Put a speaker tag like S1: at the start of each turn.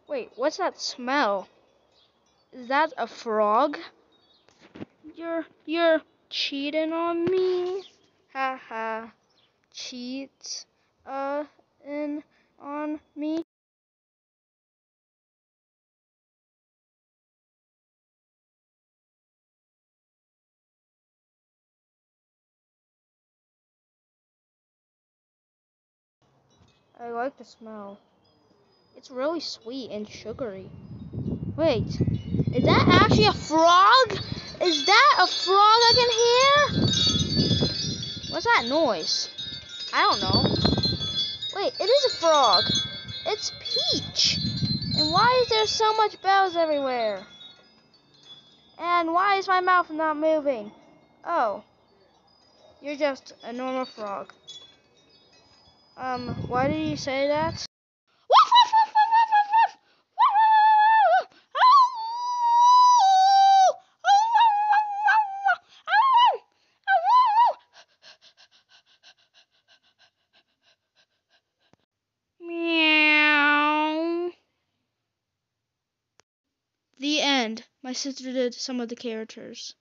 S1: Wait, what's that smell? Is that a frog? You're cheating on me? Ha ha. Cheats in on me? I like the smell. It's really sweet and sugary. Wait, is that actually a frog? Is that a frog I can hear? What's that noise? I don't know. Wait, it is a frog. It's Peach. And why is there so much bells everywhere? And why is my mouth not moving? Oh, you're just a normal frog. Why did you say that? Woof, woof, woof, woof, woof, woof, woof. Woof, woof, woof. Meow. The end. My sister did some of the characters.